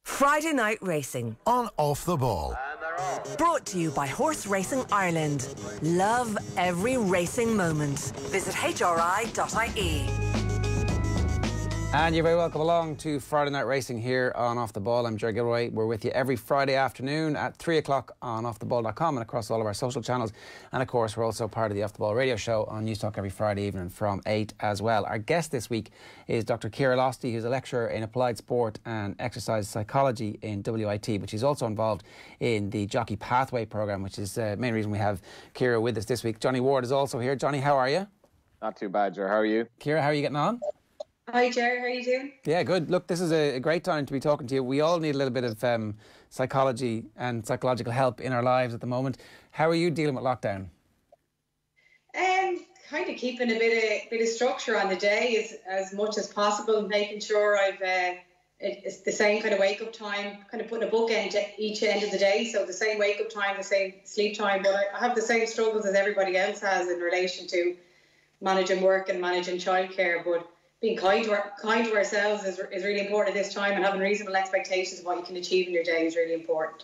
Friday Night Racing. On Off the Ball. Brought to you by Horse Racing Ireland. Love every racing moment. Visit hri.ie. And you're very welcome along to Friday Night Racing here on Off the Ball. I'm Jerry Gilroy. We're with you every Friday afternoon at 3 o'clock on offtheball.com and across all of our social channels. And of course, we're also part of the Off the Ball radio show on News Talk every Friday evening from 8 as well. Our guest this week is Dr. Ciara Losty, who's a lecturer in applied sport and exercise psychology in WIT, but she's also involved in the Jockey Pathway programme, which is the main reason we have Ciara with us this week. Johnny Ward is also here. Johnny, how are you? Not too bad, Jerry. How are you? Ciara, how are you getting on? Hi Jerry, how are you doing? Yeah, good. Look, this is a great time to be talking to you. We all need a little bit of psychology and psychological help in our lives at the moment. How are you dealing with lockdown? Kind of keeping a bit of structure on the day as much as possible, making sure it's the same kind of wake up time, kind of putting a bookend to each end of the day, so the same wake up time, the same sleep time, but I have the same struggles as everybody else has in relation to managing work and managing childcare, but being kind to ourselves is really important at this time, and having reasonable expectations of what you can achieve in your day is really important.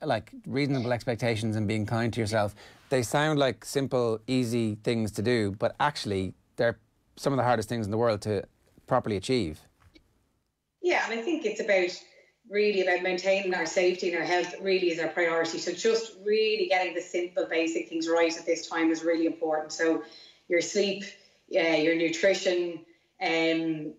Like reasonable expectations and being kind to yourself, they sound like simple, easy things to do, but actually they're some of the hardest things in the world to properly achieve. Yeah, and I think it's really about maintaining our safety and our health really is our priority. So just really getting the simple, basic things right at this time is really important. So your sleep, your nutrition, the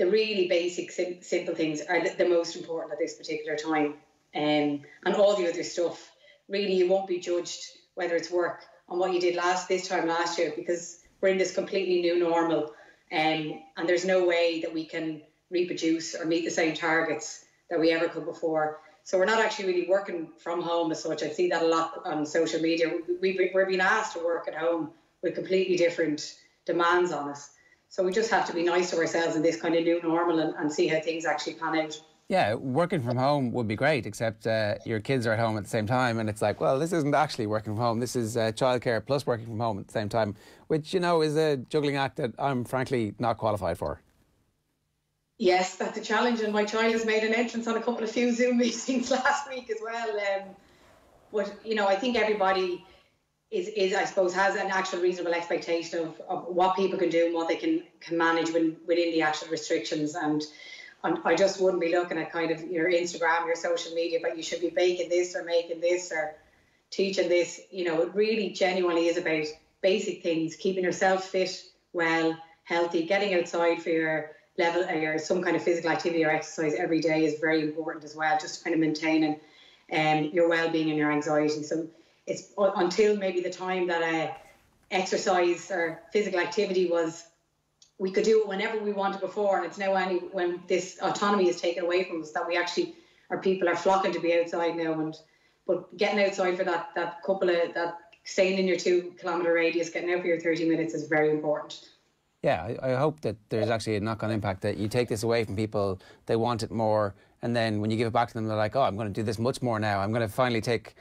really basic, simple things are the most important at this particular time. And all the other stuff, really, you won't be judged, whether it's work, on what you did this time last year, because we're in this completely new normal, and there's no way that we can reproduce or meet the same targets that we ever could before. So we're not actually really working from home as such. I see that a lot on social media. We're being asked to work at home with completely different demands on us. So we just have to be nice to ourselves in this kind of new normal and see how things actually pan out. Yeah, working from home would be great, except your kids are at home at the same time, and it's like, well, this isn't actually working from home. This is childcare plus working from home at the same time, which, is a juggling act that I'm frankly not qualified for. Yes, that's a challenge, and my child has made an entrance on a few Zoom meetings last week as well. But, I think everybody is I suppose, has an actual reasonable expectation of what people can do and what they can manage within the actual restrictions. And I just wouldn't be looking at kind of your Instagram, your social media, but you should be baking this or making this or teaching this. It really genuinely is about basic things, keeping yourself fit, well, healthy, getting outside for your level or some kind of physical activity or exercise every day is very important as well, just kind of maintaining your well-being and your anxiety. So it's until maybe the time that exercise or physical activity we could do it whenever we wanted before, and it's now only when this autonomy is taken away from us that people are flocking to be outside now. But getting outside for that staying in your 2 kilometre radius, getting out for your 30 minutes is very important. Yeah, I hope that there's actually a knock-on impact, that you take this away from people, they want it more, and then when you give it back to them, they're like, oh, I'm going to do this much more now. I'm going to finally take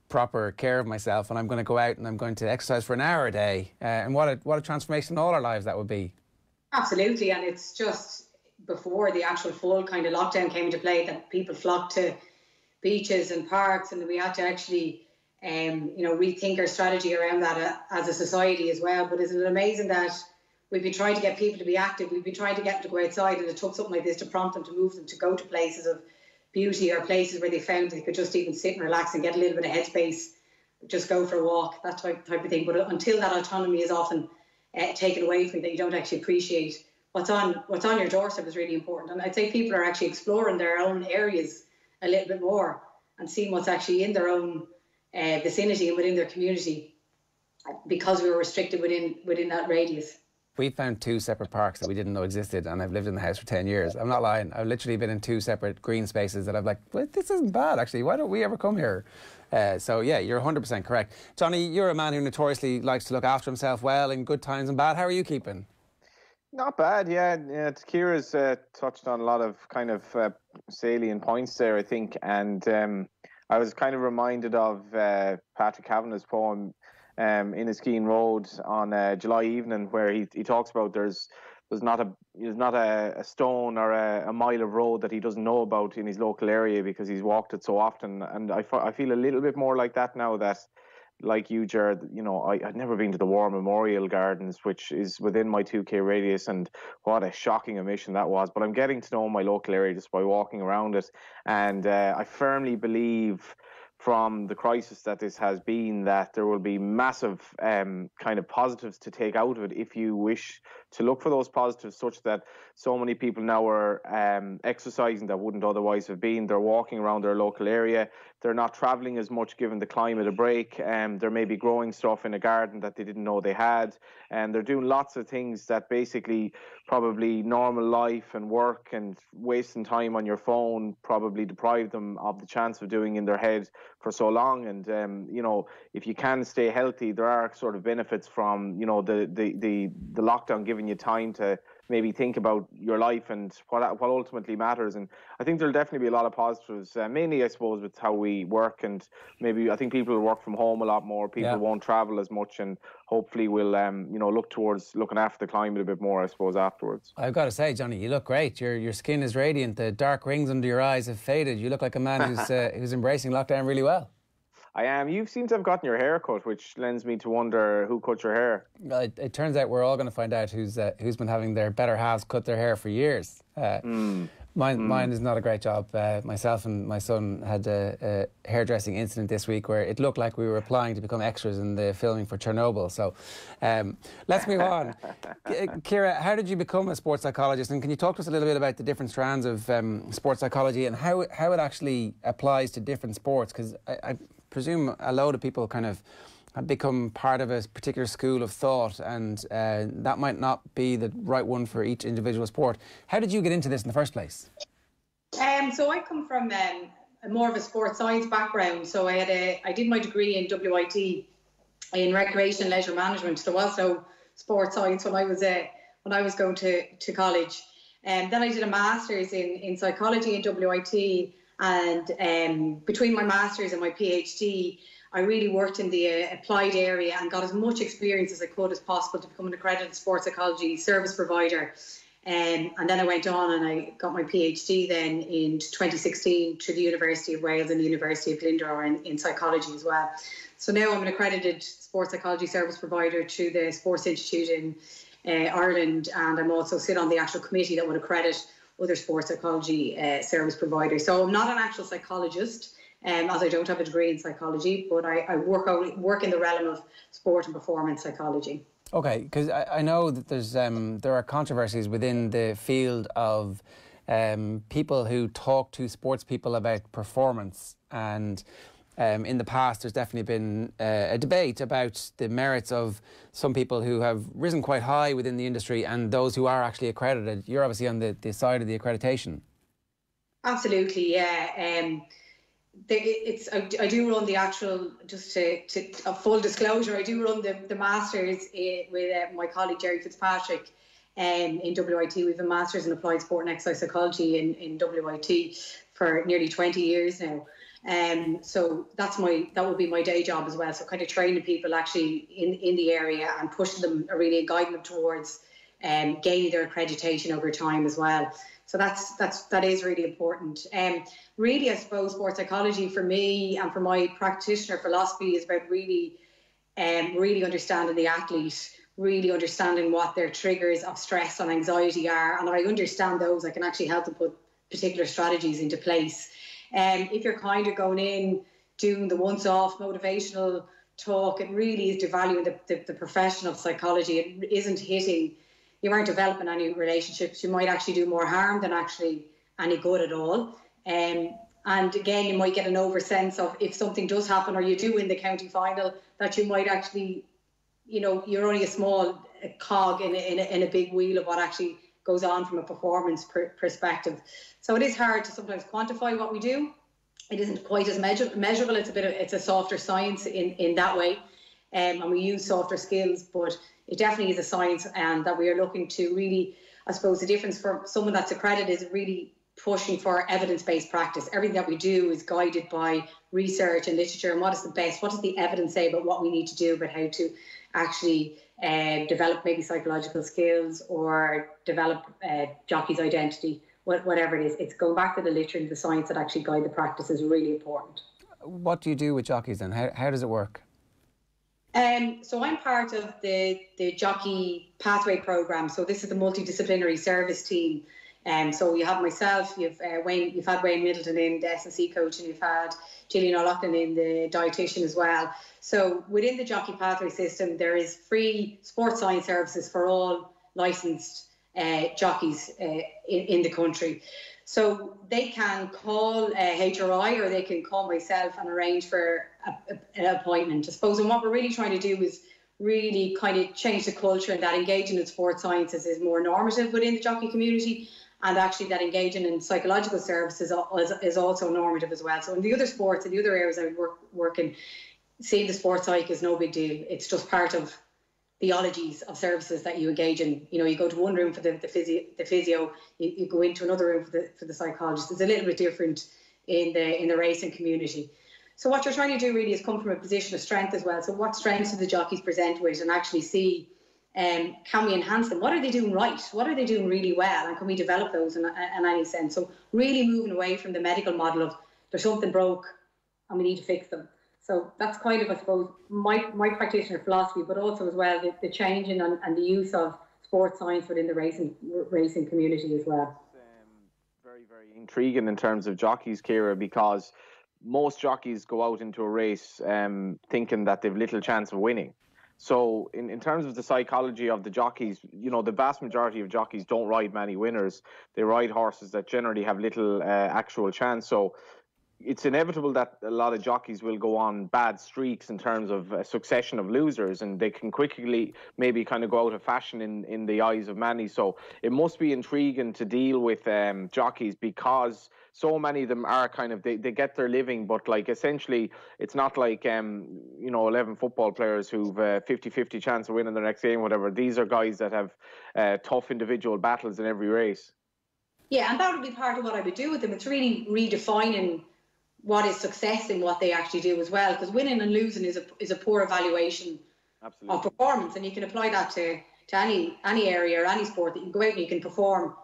proper care of myself, and I'm going to go out and I'm going to exercise for an hour a day. And what a transformation in all our lives that would be. Absolutely, and it's just before the actual full kind of lockdown came into play that people flocked to beaches and parks, and we had to actually rethink our strategy around that as a society as well. But isn't it amazing that we've been trying to get people to be active, we've been trying to get them to go outside, and it took something like this to prompt them, to move them to go to places of beauty or places where they found they could just even sit and relax and get a little bit of headspace, just go for a walk, that type of thing. But until that autonomy is often taken away from you, that you don't actually appreciate what's on your doorstep is really important. And I'd say people are actually exploring their own areas a little bit more and seeing what's actually in their own vicinity and within their community, because we were restricted within that radius. We found 2 separate parks that we didn't know existed, and I've lived in the house for 10 years. I'm not lying. I've literally been in 2 separate green spaces that I'm like, well, this isn't bad, actually. Why don't we ever come here? So, yeah, you're 100% correct. Johnny, you're a man who notoriously likes to look after himself well in good times and bad. How are you keeping? Not bad, yeah. Ciara's touched on a lot of kind of salient points there, I think. And I was kind of reminded of Patrick Kavanagh's poem, In a Skiing Road on July evening, where he talks about there's there's not a stone or a mile of road that he doesn't know about in his local area because he's walked it so often. And I feel a little bit more like that now, that like you, Jared, I'd never been to the War Memorial Gardens, which is within my 2K radius, and what a shocking omission that was. But I'm getting to know my local area just by walking around it. And I firmly believe from the crisis that this has been that there will be massive kind of positives to take out of it if you wish to look for those positives, such that so many people now are exercising that wouldn't otherwise have been. They're walking around their local area. They're not travelling as much, giving the climate a break. They're maybe growing stuff in a garden that they didn't know they had. And they're doing lots of things that basically probably normal life and work and wasting time on your phone probably deprive them of the chance of doing in their head for so long. And if you can stay healthy, there are sort of benefits from the lockdown giving you time to maybe think about your life and what ultimately matters. And I think there'll definitely be a lot of positives, mainly I suppose with how we work, and maybe I think people will work from home a lot more. People won't travel as much, and hopefully we'll look towards looking after the climate a bit more, I suppose, afterwards. I've got to say, Johnny, you look great. Your skin is radiant. The dark rings under your eyes have faded. You look like a man who's embracing lockdown really well. I am. You seem to have gotten your hair cut, which lends me to wonder who cut your hair. It turns out we're all going to find out who's been having their better halves cut their hair for years. Mine is not a great job. Myself and my son had a hairdressing incident this week where it looked like we were applying to become extras in the filming for Chernobyl. So let's move on. Ciara, how did you become a sports psychologist? And can you talk to us a little bit about the different strands of sports psychology and how it actually applies to different sports? Because I presume a load of people kind of have become part of a particular school of thought, and that might not be the right one for each individual sport. How did you get into this in the first place? So I come from more of a sports science background. So I did my degree in WIT in recreation and leisure management. There was no sports science when I was going to college. And then I did a master's in psychology in WIT, and between my master's and my PhD, I really worked in the applied area and got as much experience as I could as possible to become an accredited sports psychology service provider. And then I went on and I got my PhD then in 2016 through the University of Wales and the University of Glendora in psychology as well. So now I'm an accredited sports psychology service provider through the Sports Institute in Ireland, and I'm also sit on the actual committee that would accredit other sports psychology service providers. So I'm not an actual psychologist, as I don't have a degree in psychology, but I work in the realm of sport and performance psychology. Okay, because I know that there are controversies within the field of people who talk to sports people about performance, and in the past there's definitely been a debate about the merits of some people who have risen quite high within the industry and those who are actually accredited. You're obviously on the side of the accreditation. Absolutely, yeah. I do run the actual, just to a full disclosure, I do run the masters with my colleague Jerry Fitzpatrick in WIT. We have a masters in applied sport and exercise psychology in WIT for nearly 20 years now. So that would be my day job as well. So kind of training people actually in the area and pushing them, really guiding them towards gaining their accreditation over time as well. So that is really important. Really, I suppose sports psychology for me and for my practitioner philosophy is about really understanding the athlete, really understanding what their triggers of stress and anxiety are. And if I understand those, I can actually help them put particular strategies into place. If you're kind of going in, doing the once-off motivational talk, it really is devaluing the profession of psychology. It isn't hitting. You aren't developing any relationships. You might actually do more harm than actually any good at all. And again, you might get an oversense of if something does happen or you do win the county final, that you might actually, you're only a small cog in a big wheel of what actually goes on from a performance perspective. So it is hard to sometimes quantify what we do. It isn't quite as measurable. It's a softer science in that way. And we use softer skills, but it definitely is a science, and that we are looking to really, I suppose the difference for someone that's accredited is really pushing for evidence-based practice. Everything that we do is guided by research and literature and what does the evidence say about what we need to do, about how to actually develop maybe psychological skills or develop jockey's identity, whatever it is. It's going back to the literature and the science that actually guide the practice is really important. What do you do with jockeys then? How does it work? So I'm part of the jockey pathway program. So this is the multidisciplinary service team. So you have myself, you've had Wayne Middleton in, the S&C coach, and you've had Gillian O'Loughlin in, the dietitian as well. So within the jockey pathway system, there is free sports science services for all licensed jockeys in the country. So they can call HRI or they can call myself and arrange for an appointment, I suppose. And what we're really trying to do is really kind of change the culture, and that engaging in sports sciences is more normative within the jockey community, and actually that engaging in psychological services is also normative as well. So in the other sports, in the other areas I would work in, seeing the sports psych is no big deal. It's just part of theologies of services that you engage in. You know, you go to one room for the physio, you go into another room for the psychologist. It's a little bit different in the racing community. So what you're trying to do really is come from a position of strength as well. So what strengths do the jockeys present with, and actually see, can we enhance them? What are they doing right? What are they doing really well? And can we develop those in any sense? So really moving away from the medical model of there's something broke and we need to fix them. So that's kind of, I suppose, my practitioner philosophy, but also as well the changing and the use of sports science within the racing community as well. Very, very intriguing in terms of jockeys, Ciara, because most jockeys go out into a race thinking that they've little chance of winning. So in terms of the psychology of the jockeys, you know, the vast majority of jockeys don't ride many winners. They ride horses that generally have little actual chance. So it's inevitable that a lot of jockeys will go on bad streaks in terms of a succession of losers, and they can quickly maybe kind of go out of fashion in the eyes of many. So it must be intriguing to deal with jockeys, because so many of them are kind of, they get their living, but like essentially it's not like, 11 football players who've 50-50 chance of winning the next game, whatever. These are guys that have tough individual battles in every race. Yeah, and that would be part of what I would do with them. It's really redefining what is success in what they actually do as well, because winning and losing is a poor evaluation of performance, and you can apply that to any area or any sport, that you can go out and you can perform,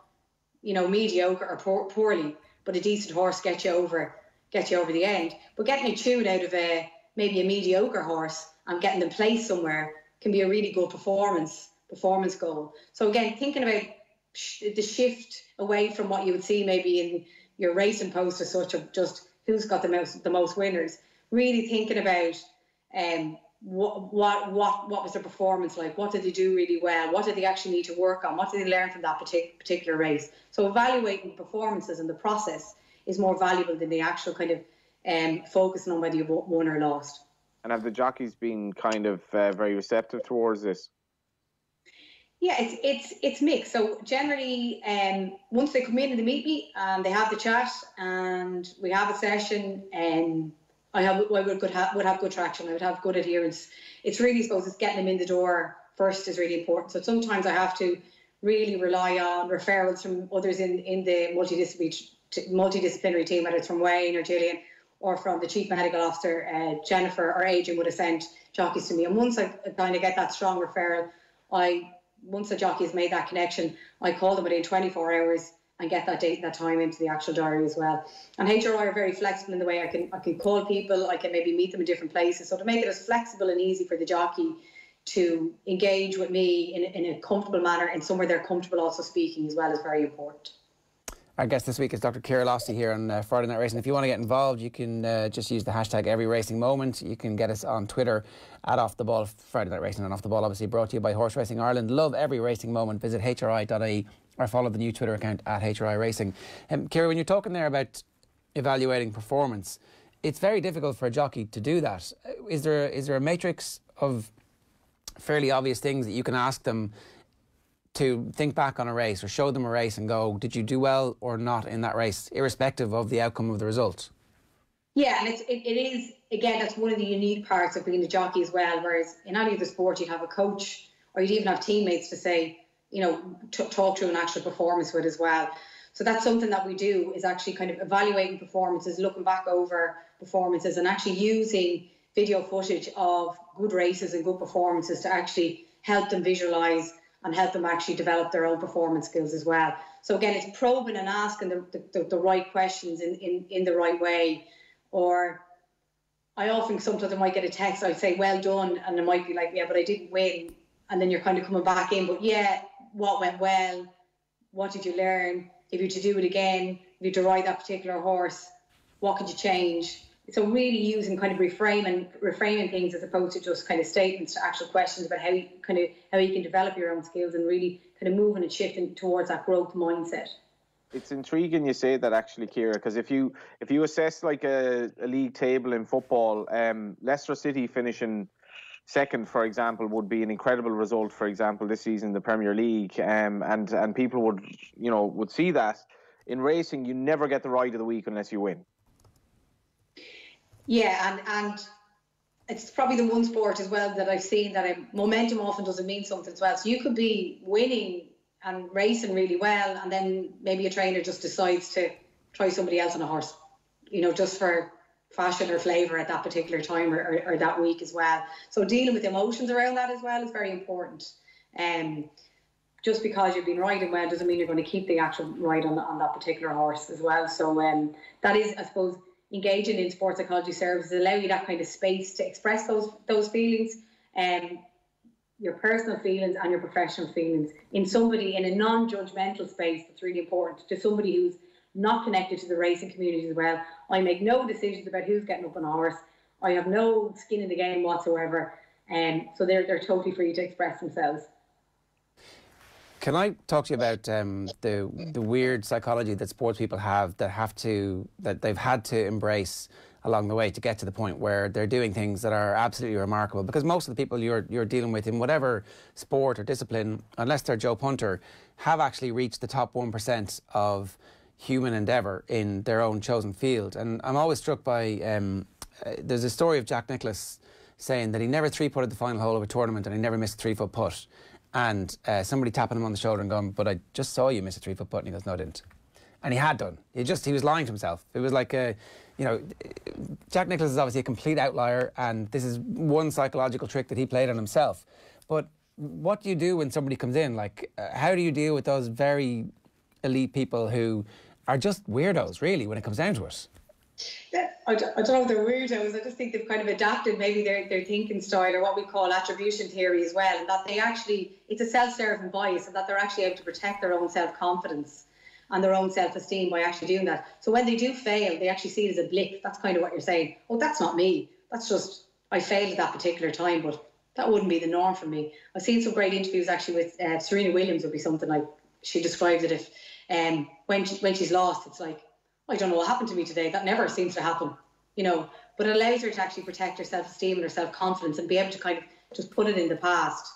mediocre or poorly, but a decent horse gets you over the end. But getting a tune out of maybe a mediocre horse and getting them placed somewhere can be a really good performance goal. So again, thinking about the shift away from what you would see maybe in your racing post as such, of just who's got the most winners, really thinking about what was their performance like, what did they do really well, what did they actually need to work on, what did they learn from that particular race. So evaluating performances and the process is more valuable than the actual kind of focusing on whether you've won or lost. And have the jockeys been kind of very receptive towards this? Yeah, it's mixed. So generally, once they come in and they meet me and they have the chat and we have a session, I would have good traction. I would have good adherence. It's really, I suppose, it's getting them in the door first is really important. So sometimes I have to really rely on referrals from others in the multidisciplinary team, whether it's from Wayne or Gillian or from the Chief Medical Officer, Jennifer or Adrian would have sent jockeys to me. And once I kind of get that strong referral, once the jockey has made that connection, I call them within 24 hours and get that date and that time into the actual diary as well. And HRI are very flexible in the way I can call people, I can maybe meet them in different places. So to make it as flexible and easy for the jockey to engage with me in a comfortable manner and somewhere they're comfortable also speaking as well is very important. Our guest this week is Dr. Ciara Losty here on Friday Night Racing. If you want to get involved, you can just use the hashtag #EveryRacingMoment. You can get us on Twitter at Off The Ball, Friday Night Racing, and Off The Ball obviously brought to you by Horse Racing Ireland. Love every racing moment. Visit hri.ie or follow the new Twitter account at HRI Racing. Ciara, when you're talking there about evaluating performance, it's very difficult for a jockey to do that. Is there a matrix of fairly obvious things that you can ask them to think back on a race or show them a race and go, did you do well or not in that race, irrespective of the outcome of the result? Yeah, and it is, again, that's one of the unique parts of being a jockey as well, whereas in any other sport you'd have a coach or you'd even have teammates to say, talk to an actual performance with as well. So that's something that we do, is actually kind of evaluating performances, looking back over performances, and actually using video footage of good races and good performances to actually help them visualise and help them actually develop their own performance skills as well. So again, it's probing and asking the right questions in the right way. Or sometimes I might get a text, I'd say, well done, and it might be like, yeah, but I didn't win. And then you're kind of coming back in, but yeah, what went well? What did you learn? If you were to do it again, if you were to ride that particular horse, what could you change? So really using kind of reframing things as opposed to just kind of statements to actual questions about how you can develop your own skills and really kind of moving and shifting towards that growth mindset. It's intriguing you say that, actually, Ciara, because if you assess like a league table in football, Leicester City finishing second, for example, would be an incredible result, for example, this season in the Premier League, and people would see that. In racing, you never get the ride of the week unless you win. Yeah, and it's probably the one sport as well that I've seen that momentum often doesn't mean something as well. So you could be winning and racing really well, and then maybe a trainer just decides to try somebody else on a horse, just for fashion or flavour at that particular time or that week as well. So dealing with emotions around that as well is very important. Just because you've been riding well doesn't mean you're going to keep the actual ride on that particular horse as well. So that is, I suppose, engaging in sports psychology services allow you that kind of space to express those feelings, your personal feelings and your professional feelings, in a non-judgmental space. That's really important to somebody who's not connected to the racing community as well. I make no decisions about who's getting up on a horse. I have no skin in the game whatsoever, so they're totally free to express themselves. Can I talk to you about the weird psychology that sports people have that they've had to embrace along the way to get to the point where they're doing things that are absolutely remarkable? Because most of the people you're dealing with in whatever sport or discipline, unless they're Joe Punter, have actually reached the top 1% of human endeavour in their own chosen field. And I'm always struck by there's a story of Jack Nicklaus saying that he never three-putted the final hole of a tournament and he never missed a 3-foot putt. And somebody tapping him on the shoulder and going, but I just saw you miss a 3-foot putt. And he goes, no, I didn't. And he had done. He was lying to himself. It was like, Jack Nicklaus is obviously a complete outlier, and this is one psychological trick that he played on himself. But what do you do when somebody comes in? Like, how do you deal with those very elite people who are just weirdos, really, when it comes down to it? Yeah, I don't know if they're weirdos. I just think they've kind of adapted maybe their thinking style, or what we call attribution theory as well, and that it's a self-serving bias, and that they're actually able to protect their own self-confidence and their own self-esteem by actually doing that. So when they do fail, they actually see it as a blip. That's kind of what you're saying. Oh, that's not me. That's just, I failed at that particular time, but that wouldn't be the norm for me. I've seen some great interviews actually with Serena Williams. Would be something like, she describes it if when she's lost, it's like, I don't know what happened to me today. That never seems to happen, but it allows her to actually protect her self-esteem and her self-confidence and be able to kind of just put it in the past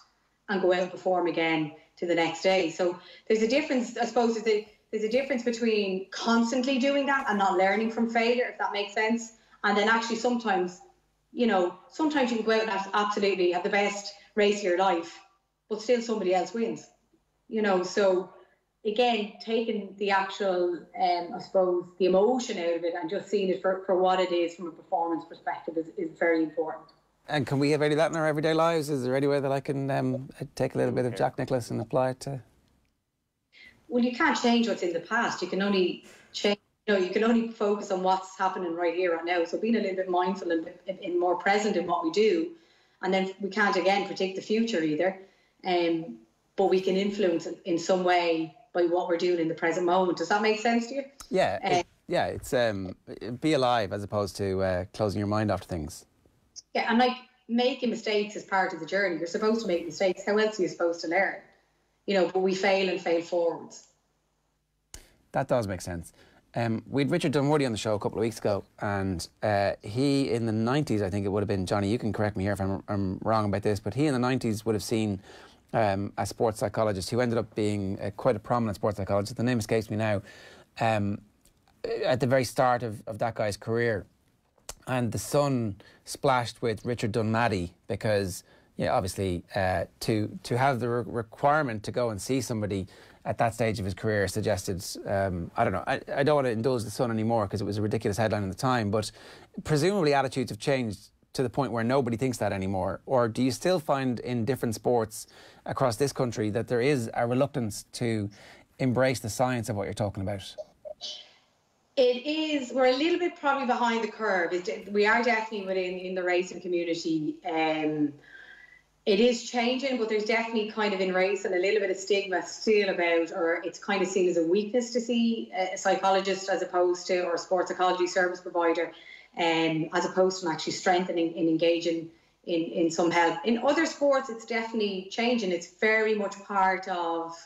and go out and perform again to the next day. So there's a difference, I suppose, there's a difference between constantly doing that and not learning from failure, if that makes sense. And then actually sometimes you can go out and absolutely have the best race of your life, but still somebody else wins. So again, taking the actual, I suppose, the emotion out of it and just seeing it for what it is from a performance perspective is very important. And can we have any of that in our everyday lives? Is there any way that I can take a little bit of Jack Nicklaus and apply it to? Well, you can't change what's in the past. You can only change. You can only focus on what's happening right here, right now. So being a little bit mindful and more present in what we do, and then we can't again predict the future either. But we can influence it in some way by what we're doing in the present moment. Does that make sense to you? Yeah, it's be alive as opposed to closing your mind off to things. Yeah, and like making mistakes is part of the journey. You're supposed to make mistakes. How else are you supposed to learn? But we fail and fail forwards. That does make sense. We had Richard Dunwoody on the show a couple of weeks ago, and he in the 90s, I think it would have been, Johnny, you can correct me here if I'm wrong about this, but he in the 90s would have seen a sports psychologist who ended up being quite a prominent sports psychologist. The name escapes me now. At the very start of that guy's career, and the sun splashed with Richard Dunmaddy because Yeah, obviously, to have the requirement to go and see somebody at that stage of his career suggested, I don't know, I don't want to indulge the Sun anymore because it was a ridiculous headline at the time, but presumably attitudes have changed to the point where nobody thinks that anymore. Or do you still find in different sports across this country that there is a reluctance to embrace the science of what you're talking about? It is. We're a little bit probably behind the curve. We are definitely within in the racing community. It is changing, but there's definitely kind of in racing a little bit of stigma still about, or it's kind of seen as a weakness to see a psychologist as opposed to, or a sports psychology service provider, as opposed to actually strengthening and engaging in some help. In other sports, it's definitely changing. It's very much part of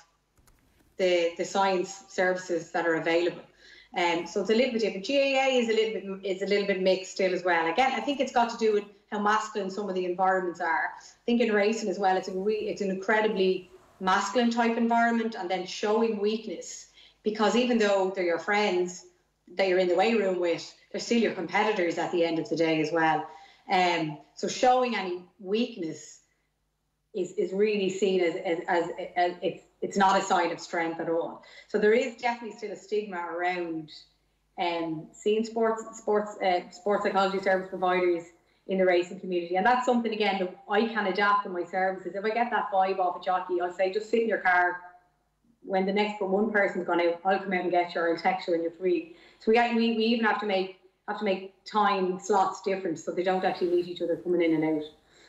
the science services that are available. So it's a little bit different. GAA is a little bit mixed still as well. Again, I think it's got to do with how masculine some of the environments are. I think in racing as well, it's an incredibly masculine type environment, and then showing weakness, because even though they're your friends that you're in the weigh room with, they're still your competitors at the end of the day as well. So showing any weakness is really seen as it's not a sign of strength at all. So there is definitely still a stigma around seeing sports psychology service providers in the racing community. And that's something, again, that I can adapt in my services. If I get that vibe off a jockey, I'll say, just sit in your car. When the next one person's gone out, I'll come out and get you, or I'll text you when you're free. So we even have to make time slots different, so they don't actually meet each other coming in and out.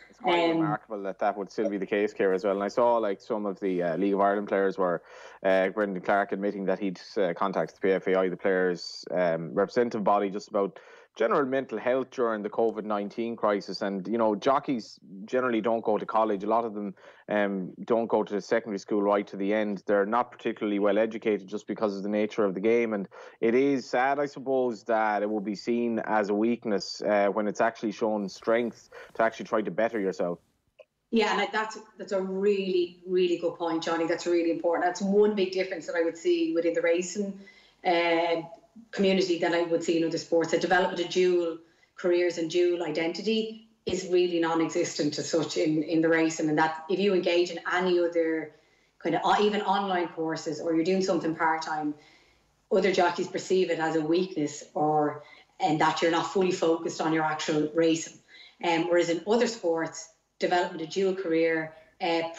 It's quite remarkable that would still be the case, Ciara, as well. And I saw like some of the League of Ireland players were Brendan Clark admitting that he'd contacted the PFAI, the players' representative body, just about general mental health during the COVID-19 crisis. And, you know, jockeys generally don't go to college. A lot of them don't go to secondary school right to the end. They're not particularly well educated just because of the nature of the game. And it is sad, I suppose, that it will be seen as a weakness when it's actually shown strength to actually try to better yourself. Yeah, and that's a really, really good point, Johnny. That's really important. That's one big difference that I would see within the racing community that I would see in other sports. The development of dual careers and dual identity is really non-existent as such in the racing, and that if you engage in any other kind of even online courses, or you're doing something part-time, other jockeys perceive it as a weakness, and that you're not fully focused on your actual racing. Whereas in other sports, development of dual career,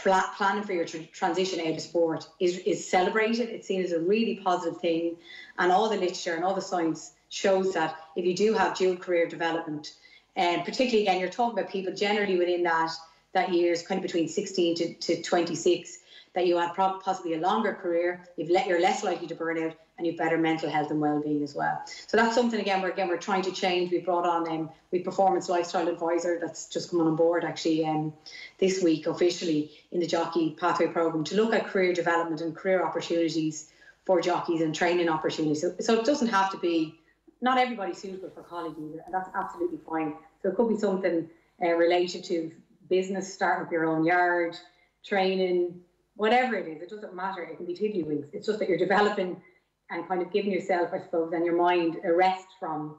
planning for your transition out of sport is celebrated. It's seen as a really positive thing, and all the literature and all the science shows that if you do have dual career development, and particularly, again, you're talking about people generally within that years kind of between 16 to 26, that you have possibly a longer career, you're less likely to burn out, and you've better mental health and well-being as well. So that's something, we're trying to change. We brought on we performance lifestyle advisor that's just come on board actually this week officially in the jockey pathway program to look at career development and career opportunities for jockeys and training opportunities. So it doesn't have to be, not everybody's suitable for college either, and that's absolutely fine. So it could be something related to business, starting up your own yard, training, whatever it is. It doesn't matter. It can be tiddlywinks. It's just that you're developing and kind of giving yourself, I suppose, and your mind a rest from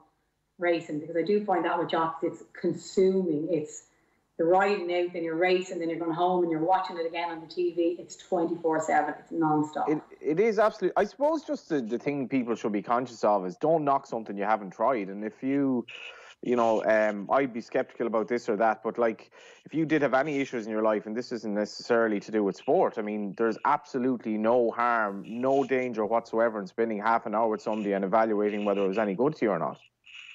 racing, because I do find that with jockeys, it's consuming. It's the riding out, then you're racing, then you're going home and you're watching it again on the TV. It's 24/7. It's non-stop. It is absolutely. I suppose just the thing people should be conscious of is don't knock something you haven't tried. And if you know, I'd be skeptical about this or that, but like if you did have any issues in your life, and this isn't necessarily to do with sport, I mean, there's absolutely no harm, no danger whatsoever in spending half an hour with somebody and evaluating whether it was any good to you or not.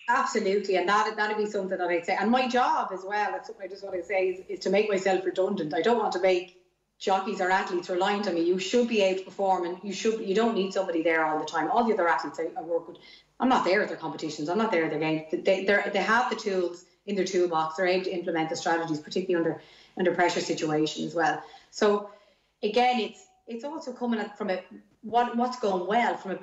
Absolutely, and that'd be something that I'd say. And my job as well, that's something I just want to say, is to make myself redundant. I don't want to make jockeys or athletes reliant on me. You should be able to perform, and you don't need somebody there all the time. All the other athletes I work with, I'm not there at their competitions, I'm not there at their games. They have the tools in their toolbox. They're able to implement the strategies, particularly under pressure situations as well. So again, it's also coming from what's going well from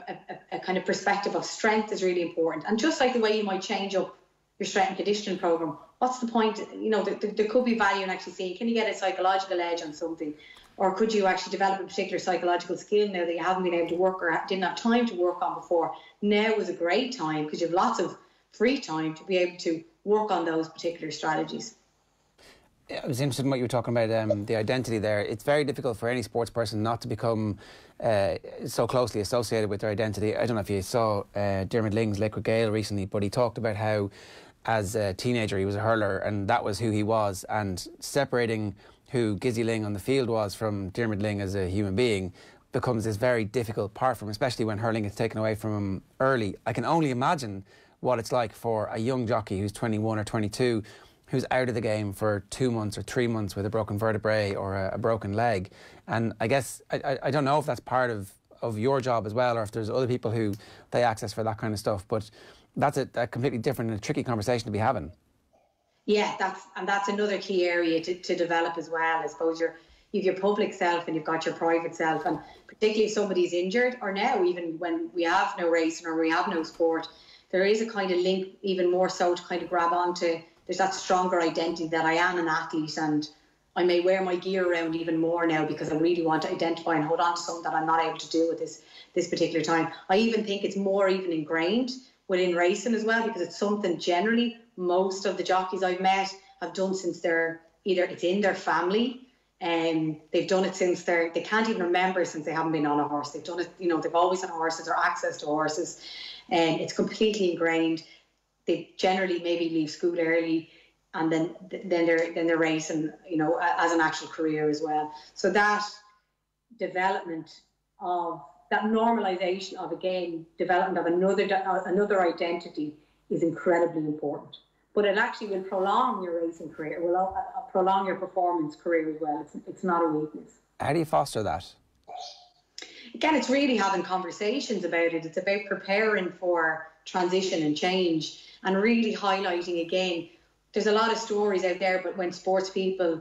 a kind of perspective of strength is really important. And just like the way you might change up your strength and conditioning program, what's the point? You know, there could be value in actually seeing, can you get a psychological edge on something? Or could you actually develop a particular psychological skill now that you haven't been able to work or didn't have time to work on before? Now is a great time, because you have lots of free time to be able to work on those particular strategies. I was interested in what you were talking about, the identity there. It's very difficult for any sports person not to become so closely associated with their identity. I don't know if you saw Dermot Ling's Liquid Gale recently, but he talked about how as a teenager he was a hurler and that was who he was, and separating who Gizzy Ling on the field was from Dermot Ling as a human being becomes this very difficult part for him, especially when hurling is taken away from him early. I can only imagine what it's like for a young jockey who's 21 or 22 who's out of the game for 2 months or 3 months with a broken vertebrae or a broken leg. And I guess, I don't know if that's part of your job as well, or if there's other people who they access for that kind of stuff, but that's a completely different and a tricky conversation to be having. Yeah, that's another key area to develop as well. I suppose you've your public self and you've got your private self, and particularly if somebody's injured, or now even when we have no racing or we have no sport, there is a kind of link even more so to kind of grab onto. There's that stronger identity that I am an athlete, and I may wear my gear around even more now because I really want to identify and hold on to something that I'm not able to do at this particular time. I even think it's more even ingrained within racing as well, because it's something generally most of the jockeys I've met have done since they're either it's in their family, and they've done it since they can't even remember since they haven't been on a horse. They've done it, they've always had horses or access to horses, and it's completely ingrained. They generally maybe leave school early, and then they're racing, as an actual career as well. So that development of that normalisation of, again, development of another identity is incredibly important. But it actually will prolong your racing career. It will prolong your performance career as well. It's not a weakness. How do you foster that? Again, it's really having conversations about it. It's about preparing for transition and change, and really highlighting, again, there's a lot of stories out there, but when sports people,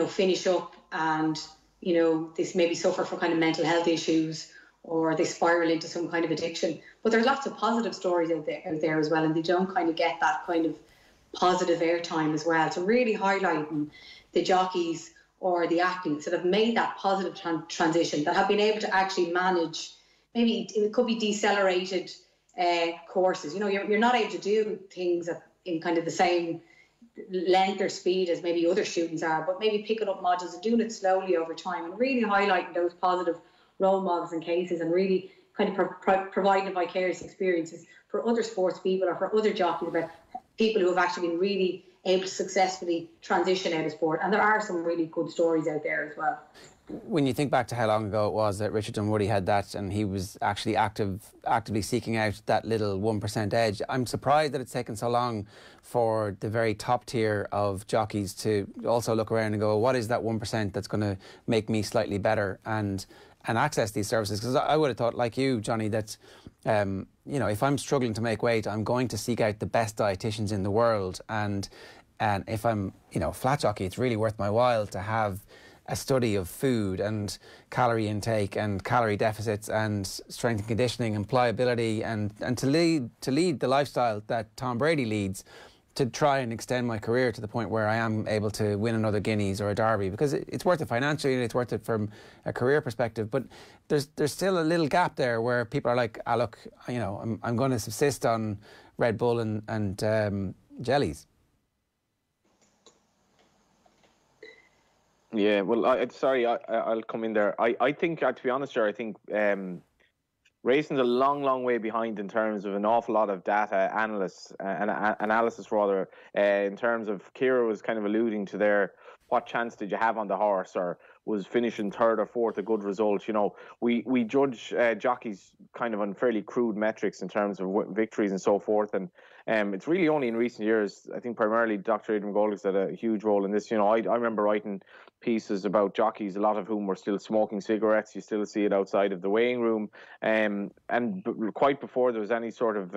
finish up and, they maybe suffer from kind of mental health issues, or they spiral into some kind of addiction. But there's lots of positive stories out there as well, and they don't kind of get that kind of positive airtime as well. So really highlighting the jockeys or the athletes that have made that positive transition, that have been able to actually manage, maybe it could be decelerated courses. You're not able to do things in kind of the same length or speed as maybe other students are, but maybe picking up modules and doing it slowly over time, and really highlighting those positive role models and cases, and really kind of providing vicarious experiences for other sports people or for other jockeys, about people who have actually been really able to successfully transition out of sport. And there are some really good stories out there as well. When you think back to how long ago it was that Richard Dunwoody had that, and he was actually actively seeking out that little 1% edge, I'm surprised that it's taken so long for the very top tier of jockeys to also look around and go, what is that 1% that's going to make me slightly better, and access these services? Because I would have thought, like you, Johnny, that if I'm struggling to make weight, I'm going to seek out the best dietitians in the world, and if I'm flat jockey, it's really worth my while to have a study of food and calorie intake and calorie deficits and strength and conditioning and pliability, and to lead the lifestyle that Tom Brady leads, to try and extend my career to the point where I am able to win another Guineas or a Derby, because it's worth it financially and it's worth it from a career perspective. But there's still a little gap there where people are like, look, I'm going to subsist on Red Bull and jellies. Yeah, well, I'll come in there. I think, to be honest, I think racing's a long way behind in terms of an awful lot of data analysis rather. In terms of, Ciara was kind of alluding to there, what chance did you have on the horse, or was finishing third or fourth a good result? We judge jockeys kind of on fairly crude metrics in terms of victories and so forth, and it's really only in recent years, I think primarily Dr. Adrian Goldix had a huge role in this. I remember writing pieces about jockeys, a lot of whom were still smoking cigarettes. You still see it outside of the weighing room, and quite before there was any sort of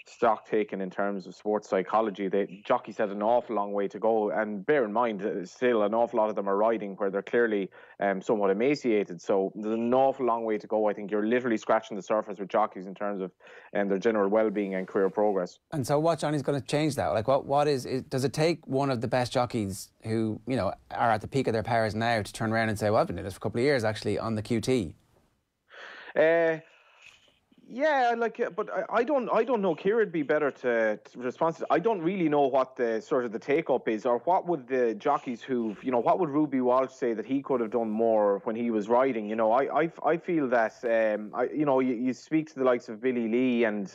stock taken in terms of sports psychology, the jockeys had an awful long way to go. And bear in mind, still an awful lot of them are riding where they're clearly somewhat emaciated. So there's an awful long way to go. I think you're literally scratching the surface with jockeys in terms of their general well-being and career progress. And so what, Johnny's going to change that? Like, does it take one of the best jockeys who, are at the peak of their powers now to turn around and say, well, I've been doing this for a couple of years actually on the QT? Yeah, like, but I don't know. Kieran would be better to respond to. I don't really know what the sort of the take up is, or what would the jockeys what would Ruby Walsh say that he could have done more when he was riding. I feel that you speak to the likes of Billy Lee and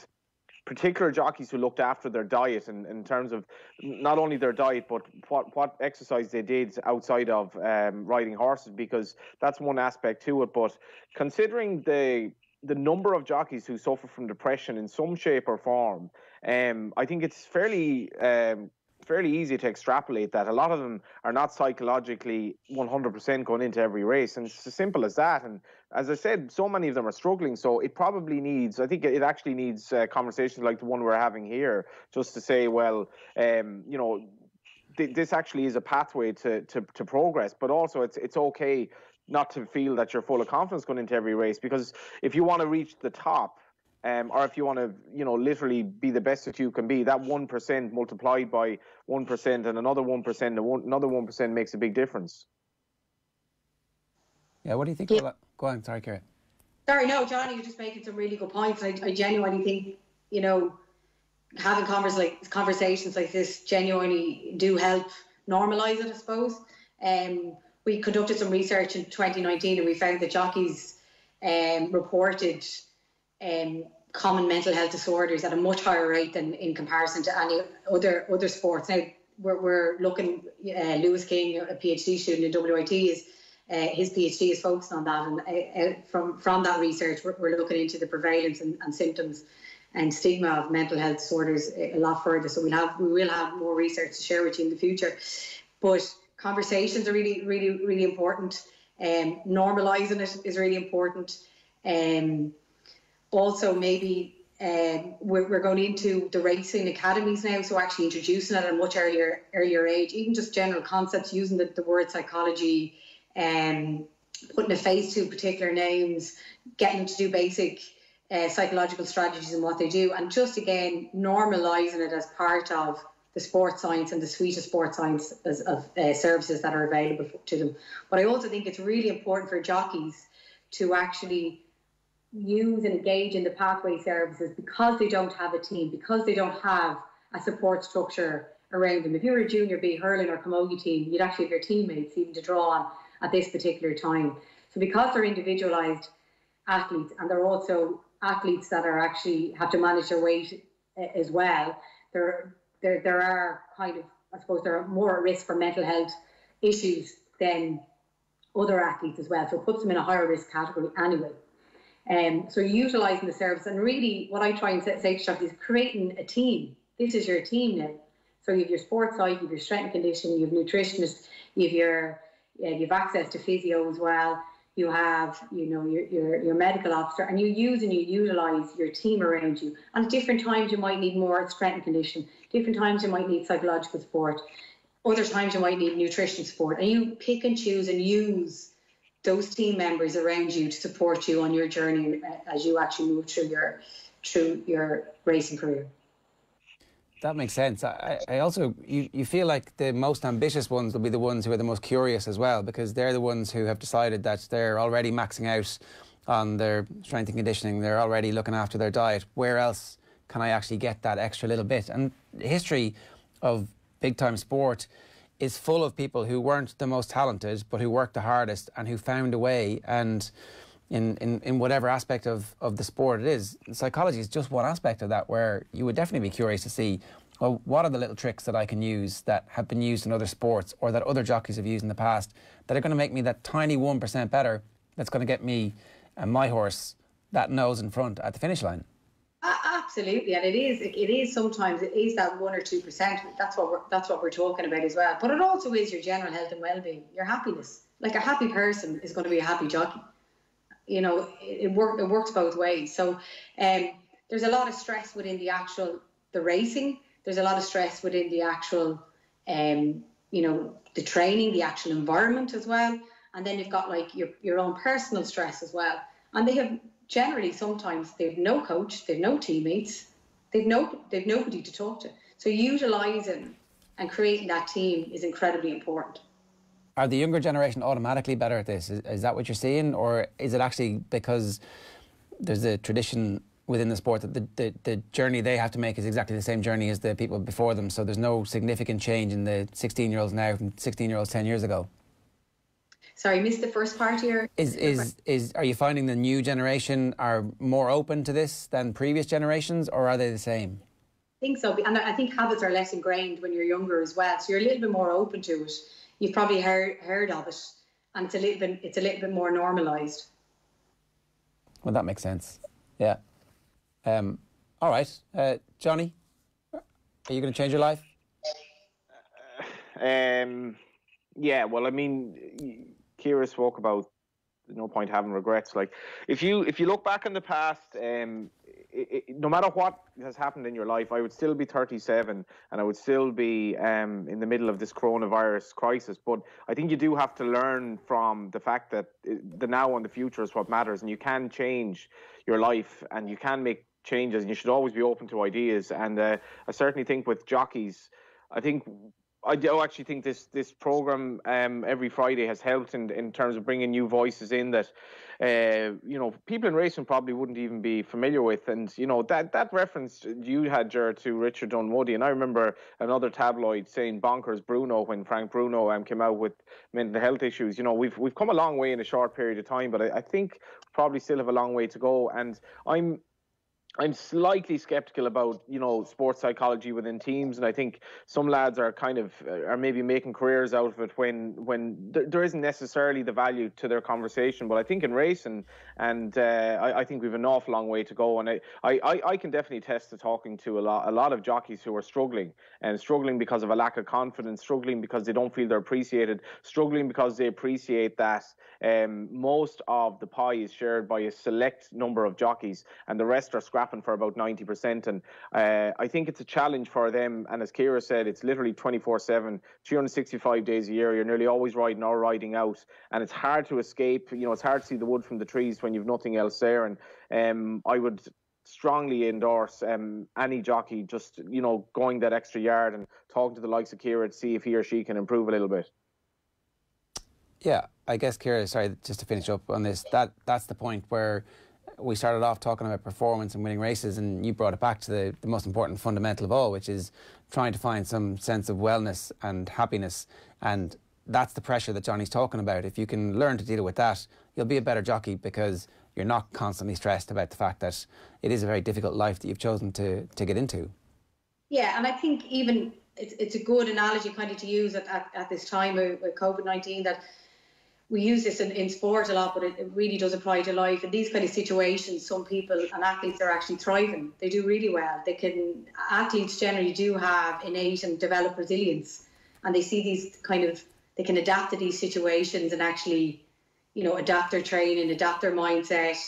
particular jockeys who looked after their diet, and in terms of not only their diet but what exercise they did outside of riding horses, because that's one aspect to it. But considering the number of jockeys who suffer from depression in some shape or form, I think it's fairly easy to extrapolate that. A lot of them are not psychologically 100% going into every race, and it's as simple as that. And as I said, so many of them are struggling, so it probably needs, I think it actually needs conversations like the one we're having here, just to say, well, this actually is a pathway to progress, but also it's okay not to feel that you're full of confidence going into every race, because if you want to reach the top, or if you want to, literally be the best that you can be, that 1% multiplied by 1% and another 1% and another 1% makes a big difference. Yeah, what do you think about that? Go on, sorry, Ciara. Sorry, no, Johnny, you're just making some really good points. I genuinely think, having conversations like this genuinely do help normalise it, I suppose. We conducted some research in 2019 and we found that jockeys reported common mental health disorders at a much higher rate than in comparison to any other sports. Now, we're looking, Lewis King, a PhD student in WIT, his PhD is focused on that, and from that research we're looking into the prevalence and symptoms and stigma of mental health disorders a lot further. So we will have more research to share with you in the future. But conversations are really, really, really important. Normalising it is really important. Also, maybe we're going into the racing academies now, so actually introducing it at a much earlier age, even just general concepts, using the word psychology, putting a face to particular names, getting them to do basic psychological strategies and what they do, and just again normalising it as part of the sports science and the suite of sports science of services that are available to them. But I also think it's really important for jockeys to actually use and engage in the pathway services, because they don't have a team, because they don't have a support structure around them. If you're a junior B hurling or camogie team, you'd actually have your teammates even to draw on at this particular time. So because they're individualised athletes, and they're also athletes that are actually have to manage their weight as well, there are kind of, I suppose, they're more at risk for mental health issues than other athletes as well. So it puts them in a higher risk category anyway. So utilising the service, and really what I try and say to jockeys is creating a team. This is your team now. So you have your sports side, you have your strength and conditioning, you have nutritionists, you have access to physio as well. You have, your medical officer, and you use and you utilise your team around you. And at different times you might need more strength and conditioning. Different times you might need psychological support. Other times you might need nutrition support. And you pick and choose and use those team members around you to support you on your journey as you actually move through your racing career. That makes sense. I also, you feel like the most ambitious ones will be the ones who are the most curious as well, because they're the ones who have decided that they're already maxing out on their strength and conditioning, they're already looking after their diet. Where else can I actually get that extra little bit? And the history of big time sport is full of people who weren't the most talented, but who worked the hardest and who found a way. And in whatever aspect of the sport it is, psychology is just one aspect of that, where you would definitely be curious to see, well, what are the little tricks that I can use that have been used in other sports or that other jockeys have used in the past that are going to make me that tiny 1% better, that's going to get me and my horse that nose in front at the finish line. Absolutely, and it is sometimes it is that 1 or 2%. That's what we're talking about as well. But it also is your general health and well-being, your happiness. Like, a happy person is going to be a happy jockey. It works both ways. So there's a lot of stress within the racing. There's a lot of stress within the actual the training, the actual environment as well. And then you've got like your own personal stress as well. And they have generally, sometimes they've no coach, they've no teammates, they've nobody to talk to. So utilising and creating that team is incredibly important. Are the younger generation automatically better at this? Is that what you're seeing? Or is it actually because there's a tradition within the sport, that the journey they have to make is exactly the same journey as the people before them. So there's no significant change in the 16-year-olds now from 16-year-olds 10 years ago. Sorry, missed the first part here. Are you finding the new generation are more open to this than previous generations, or are they the same? I think so, and I think habits are less ingrained when you're younger as well. So you're a little bit more open to it. You've probably heard of it, and it's a little bit more normalised. Well, that makes sense. Yeah. All right, Johnny, are you going to change your life? Yeah. Well, I mean, Ciara spoke about no point having regrets. Like, if you look back in the past, no matter what has happened in your life, I would still be 37 and I would still be in the middle of this coronavirus crisis. But I think you do have to learn from the fact that the now and the future is what matters, and you can change your life and you can make changes, and you should always be open to ideas. And I certainly think with jockeys, I do actually think this program every Friday has helped in terms of bringing new voices in that people in racing probably wouldn't even be familiar with. And that reference you had, Ger, to Richard Dunwoody, and I remember another tabloid saying bonkers Bruno when Frank Bruno came out with mental health issues. We've come a long way in a short period of time, but I think we probably still have a long way to go. And I'm slightly skeptical about, sports psychology within teams, and I think some lads are are maybe making careers out of it when there isn't necessarily the value to their conversation. But I think in racing, and I think we've an awful long way to go. And I can definitely attest to talking to a lot of jockeys who are struggling because of a lack of confidence, struggling because they don't feel they're appreciated, struggling because they appreciate that most of the pie is shared by a select number of jockeys, and the rest are scrapping for about 90%. And I think it's a challenge for them. And as Ciara said, it's literally 24/7, 365 days a year. You're nearly always riding or riding out, and it's hard to escape. It's hard to see the wood from the trees when you've nothing else there. And I would strongly endorse any jockey just going that extra yard and talking to the likes of Ciara to see if he or she can improve a little bit. Yeah, I guess, Ciara, sorry, just to finish up on this, that's the point where we started off talking about performance and winning races, and you brought it back to the most important fundamental of all, which is trying to find some sense of wellness and happiness. And that's the pressure that Johnny's talking about. If you can learn to deal with that, you'll be a better jockey, because you're not constantly stressed about the fact that it is a very difficult life that you've chosen to get into. Yeah, and I think even it's a good analogy kind of to use at this time with COVID-19, that we use this in sport a lot, but it really does apply to life. In these kind of situations, some people and athletes are actually thriving. They do really well. Athletes generally do have innate and develop resilience, and they see they can adapt to these situations and actually, adapt their training, adapt their mindset.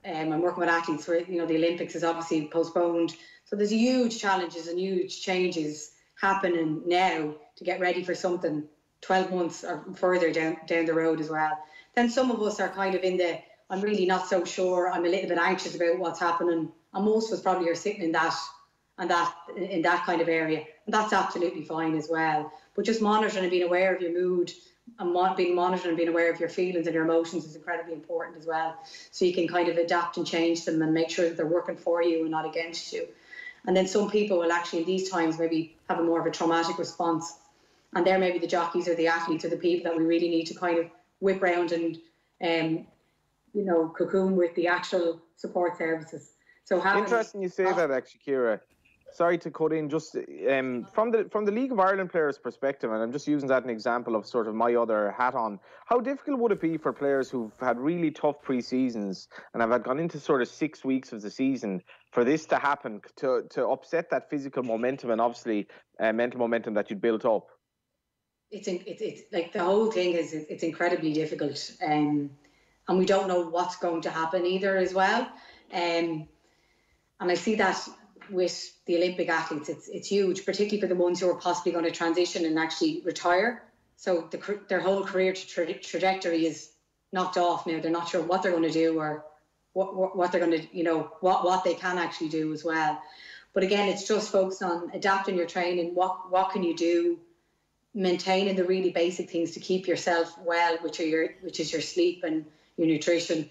I'm working with athletes where, the Olympics is obviously postponed. So there's huge challenges and huge changes happening now to get ready for something 12 months or further down the road as well. Then some of us are kind of I'm really not so sure, I'm a little bit anxious about what's happening. And most of us probably are sitting in that kind of area. And that's absolutely fine as well. But just monitoring and being aware of your mood and being monitored and being aware of your feelings and your emotions is incredibly important as well. So you can kind of adapt and change them and make sure that they're working for you and not against you. And then some people will actually in these times maybe have more of a traumatic response. And they're maybe the jockeys or the athletes or the people that we really need to kind of whip round and, cocoon with the actual support services. So interesting you say that, actually, Ciara. Sorry to cut in, just from the League of Ireland players' perspective, and I'm just using that as an example of sort of my other hat on. How difficult would it be for players who've had really tough pre-seasons and have gone into sort of 6 weeks of the season for this to happen, to upset that physical momentum and obviously mental momentum that you'd built up? It's like the whole thing it's incredibly difficult, and we don't know what's going to happen either as well. And I see that with the Olympic athletes, it's huge, particularly for the ones who are possibly going to transition and actually retire. So their whole career trajectory is knocked off now. They're not sure what they're going to do or what they're going to, what they can actually do as well. But again, it's just focused on adapting your training. What can you do? Maintaining the really basic things to keep yourself well, which is your sleep and your nutrition.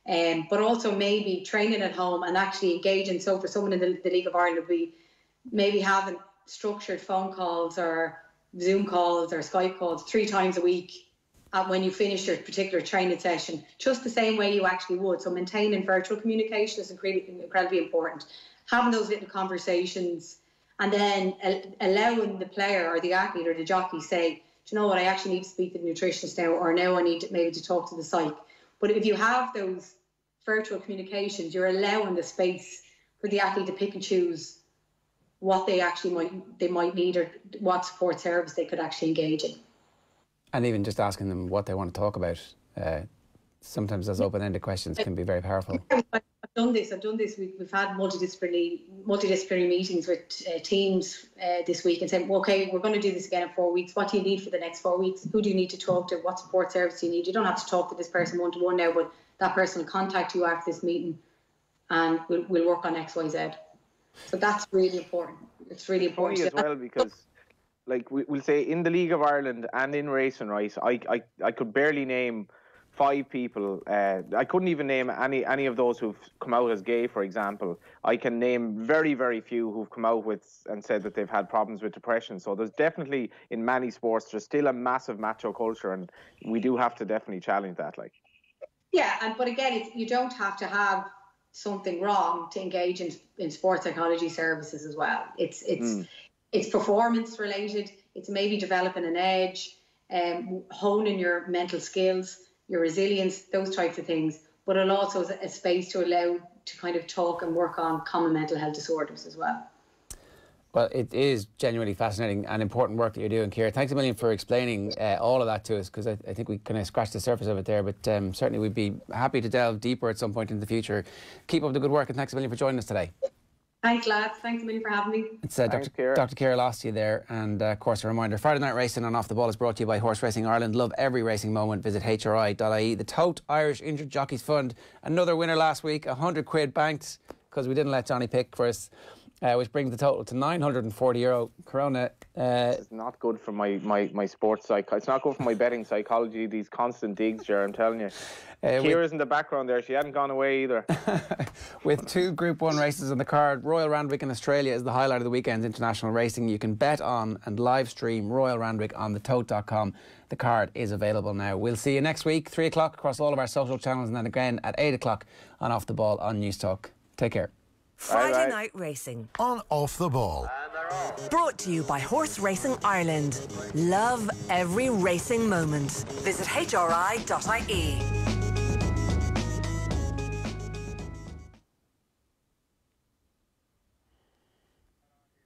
but also maybe training at home and actually engaging. So for someone in the League of Ireland, we maybe having structured phone calls or Zoom calls or Skype calls 3 times a week when you finish your particular training session, just the same way you actually would. So maintaining virtual communication is incredibly important. Having those little conversations, and then allowing the player or the athlete or the jockey say, do you know what, I actually need to speak to the nutritionist now, or now I need maybe to talk to the psych. But if you have those virtual communications, you're allowing the space for the athlete to pick and choose what they actually might need, or what support service they could actually engage in. And even just asking them what they want to talk about. Sometimes those open-ended questions can be very powerful. I've done this. We've had multidisciplinary meetings with teams this week and said, okay, we're going to do this again in 4 weeks. What do you need for the next 4 weeks? Who do you need to talk to? What support service do you need? You don't have to talk to this person one-to-one now, but that person will contact you after this meeting and we'll work on X, Y, Z. So that's really important. It's really important as well, because like we'll say in the League of Ireland and in racing, right, I could barely name 5 people. I couldn't even name any of those who've come out as gay, for example. I can name very, very few who've come out with and said that they've had problems with depression. So there's definitely, in many sports, there's still a massive macho culture, and we do have to definitely challenge that. Like, yeah, but again, you don't have to have something wrong to engage in sports psychology services as well. It's performance related. It's maybe developing an edge, honing your mental skills, your resilience, those types of things. But it also is a space to allow to kind of talk and work on common mental health disorders as well. Well, it is genuinely fascinating and important work that you're doing, Ciara. Thanks a million for explaining all of that to us, because I think we kind of scratched the surface of it there, but certainly we'd be happy to delve deeper at some point in the future. Keep up the good work, and thanks a million for joining us today. Thanks, lads. Thanks a million for having me. It's Dr. Ciara Losty there, and of course a reminder, Friday Night Racing on Off the Ball is brought to you by Horse Racing Ireland. Love every racing moment. Visit hri.ie. The Tote Irish Injured Jockeys Fund, another winner last week, £100 banked because we didn't let Johnny pick for us. Which brings the total to €940. Corona. It's not good for my sports psych. It's not good for my betting psychology, these constant digs, Ger, I'm telling you. Ciara's in the background there. She hadn't gone away either. With 2 Group 1 races on the card, Royal Randwick in Australia is the highlight of the weekend's international racing. You can bet on and live stream Royal Randwick on thetote.com. The card is available now. We'll see you next week, 3 o'clock across all of our social channels, and then again at 8 o'clock on Off the Ball on News Talk. Take care. Friday Night Racing on Off the Ball. Brought to you by Horse Racing Ireland. Love every racing moment. Visit hri.ie.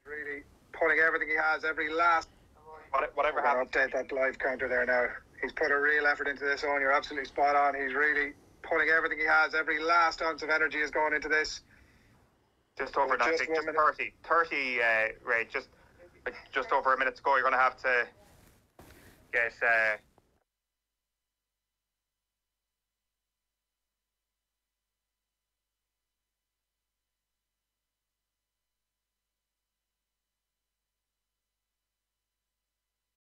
Really putting everything he has, every last... Whatever happened. Update that live counter there now. He's put a real effort into this, Owen. You're absolutely spot on. He's really putting everything he has, every last ounce of energy is going into this. Just over 90, just 30, Ray, just over a minute to go. You're going to have to get